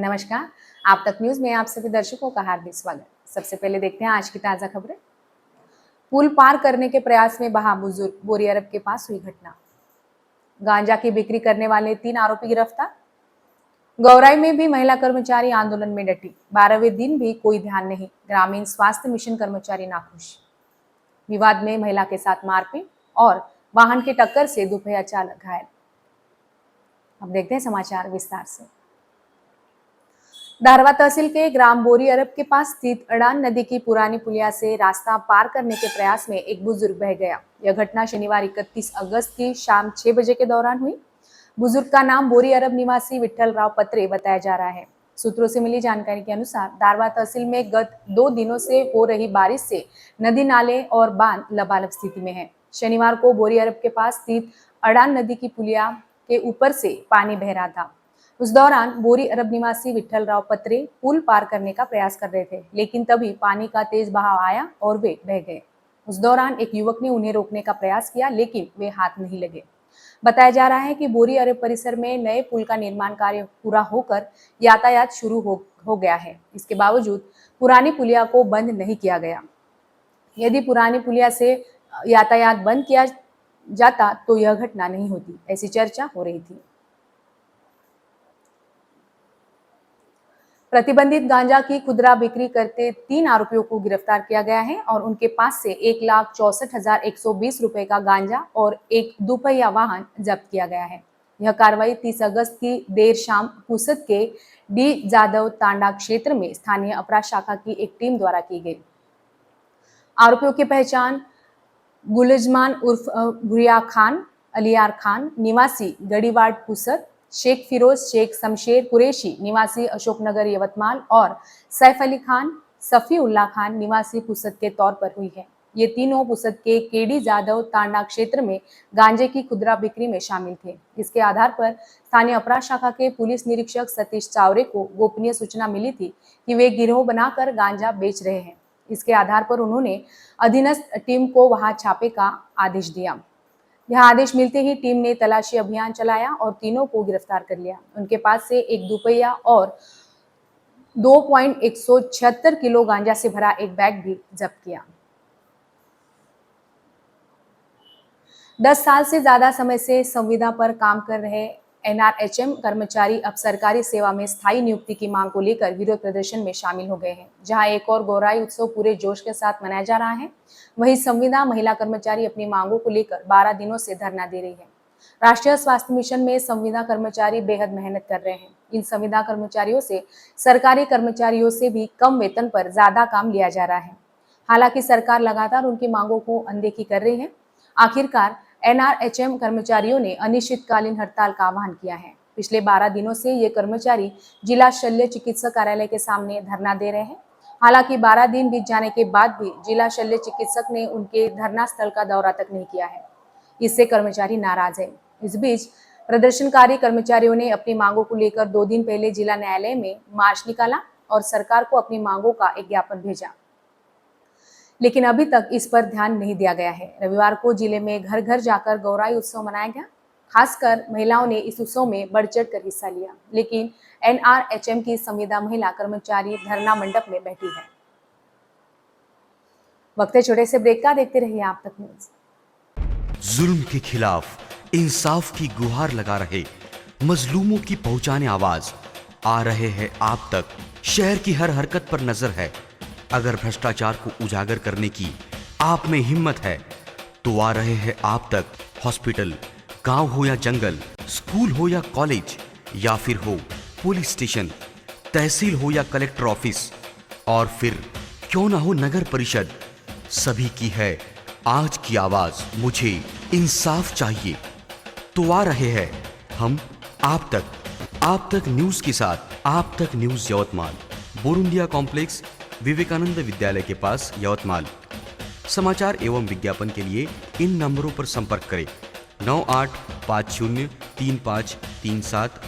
नमस्कार। आप तक न्यूज में आप सभी दर्शकों का हार्दिक स्वागत। सबसे पहले देखते हैं आज की ताजा खबरें। पुल पार करने के प्रयास में बहा बुजुर्ग, बोरी अरब के पास हुई घटना। गांजा की बिक्री करने वाले 3 आरोपी गिरफ्तार। गौराई में भी महिला कर्मचारी आंदोलन में डटी। 12वें दिन भी कोई ध्यान नहीं, ग्रामीण स्वास्थ्य मिशन कर्मचारी नाखुश। विवाद में महिला के साथ मारपीट और वाहन की टक्कर से दोपहिया चालक घायल। अब देखते हैं समाचार विस्तार से। दारवा तहसील के ग्राम बोरी अरब के पास स्थित अड़ान नदी की पुरानी पुलिया से रास्ता पार करने के प्रयास में एक बुजुर्ग बह गया। यह घटना शनिवार 31 अगस्त की शाम 6 बजे के दौरान हुई। बुजुर्ग का नाम बोरी अरब निवासी विठल राव पत्रे बताया जा रहा है। सूत्रों से मिली जानकारी के अनुसार दारवा तहसील में गत 2 दिनों से हो रही बारिश से नदी नाले और बांध लबालब स्थिति में है। शनिवार को बोरी अरब के पास स्थित अड़ान नदी की पुलिया के ऊपर से पानी बह रहा था। उस दौरान बोरी अरब निवासी विठल राव पत्रे पुल पार करने का प्रयास कर रहे थे, लेकिन तभी पानी का तेज बहाव आया और वे बह गए। उस दौरान एक युवक ने उन्हें रोकने का प्रयास किया, लेकिन वे हाथ नहीं लगे। बताया जा रहा है कि बोरी अरब परिसर में नए पुल का निर्माण कार्य पूरा होकर यातायात शुरू हो गया है। इसके बावजूद पुरानी पुलिया को बंद नहीं किया गया। यदि पुरानी पुलिया से यातायात बंद किया जाता तो यह घटना नहीं होती, ऐसी चर्चा हो रही थी। प्रतिबंधित गांजा की खुदरा बिक्री करते 3 आरोपियों को गिरफ्तार किया गया है और उनके पास से 1,64,120 रुपए का गांजा और एक दोपहिया वाहन जब्त किया गया है। यह कार्रवाई 30 अगस्त की देर शाम पुसद के डी जादव तांडा क्षेत्र में स्थानीय अपराध शाखा की एक टीम द्वारा की गई। आरोपियों की पहचान गुलजमान उर्फ भुरिया खान, अलियार खान निवासी गढ़ीवाड़ पुसद, शेख फिरोज शेख शमशेर कुरैशी निवासी अशोकनगर यवतमाल और सैफ अली खान सफीउल्लाह खान निवासी पुसद के तौर पर हुई है। ये तीनों पुसद के केडी जादव तांडा क्षेत्र में गांजे की खुदरा बिक्री में शामिल थे। इसके आधार पर स्थानीय अपराध शाखा के पुलिस निरीक्षक सतीश चावरे को गोपनीय सूचना मिली थी कि वे गिरोह बनाकर गांजा बेच रहे हैं। इसके आधार पर उन्होंने अधीनस्थ टीम को वहां छापे का आदेश दिया। यह आदेश मिलते ही टीम ने तलाशी अभियान चलाया और तीनों को गिरफ्तार कर लिया। उनके पास से एक दोपहिया और 2.176 किलो गांजा से भरा एक बैग भी जब्त किया। 10 साल से ज्यादा समय से संविदा पर काम कर रहे एनआरएचएम कर्मचारी अब सरकारी सेवा में स्थायी नियुक्ति की मांग को लेकर विरोध प्रदर्शन में शामिल हो गए हैं। जहां एक और गौराई उत्सव पूरे जोश के साथ मनाया जा रहा है, वहीं संविदा महिला कर्मचारी अपनी मांगों को लेकर 12 दिनों से धरना दे रही है। राष्ट्रीय स्वास्थ्य मिशन में संविदा कर्मचारी बेहद मेहनत कर रहे हैं। इन संविदा कर्मचारियों से सरकारी कर्मचारियों से भी कम वेतन पर ज्यादा काम लिया जा रहा है। हालांकि सरकार लगातार उनकी मांगों को अनदेखी कर रही है। आखिरकार एनआरएचएम कर्मचारियों ने अनिश्चितकालीन हड़ताल का आह्वान किया है। पिछले 12 दिनों से ये कर्मचारी जिला शल्य चिकित्सक कार्यालय के सामने धरना दे रहे हैं। हालांकि 12 दिन बीत जाने के बाद भी जिला शल्य चिकित्सक ने उनके धरना स्थल का दौरा तक नहीं किया है। इससे कर्मचारी नाराज है। इस बीच प्रदर्शनकारी कर्मचारियों ने अपनी मांगों को लेकर 2 दिन पहले जिला न्यायालय में मार्च निकाला और सरकार को अपनी मांगों का एक ज्ञापन भेजा, लेकिन अभी तक इस पर ध्यान नहीं दिया गया है। रविवार को जिले में घर घर जाकर गौराई उत्सव मनाया गया। खासकर महिलाओं ने इस उत्सव में बढ़ चढ़ कर हिस्सा लिया, लेकिन एनआरएचएम की संविदा महिला कर्मचारी धरना मंडप में बैठी है। वक्त है छोटे से ब्रेक का, देखते रहिए आप तक न्यूज। जुल्म के खिलाफ इंसाफ की गुहार लगा रहे मजलूमों की पहुंचाने आवाज आ रहे हैं आप तक। शहर की हर हरकत पर नजर है। अगर भ्रष्टाचार को उजागर करने की आप में हिम्मत है तो आ रहे हैं आप तक। हॉस्पिटल, गांव हो या जंगल, स्कूल हो या कॉलेज, या फिर हो पुलिस स्टेशन, तहसील हो या कलेक्टर ऑफिस, और फिर क्यों ना हो नगर परिषद, सभी की है आज की आवाज। मुझे इंसाफ चाहिए। तो आ रहे हैं हम आप तक न्यूज के साथ। आप तक न्यूज यवतमाल, बोरुंडिया कॉम्प्लेक्स, विवेकानंद विद्यालय के पास, यवतमाल। समाचार एवं विज्ञापन के लिए इन नंबरों पर संपर्क करें। 98503537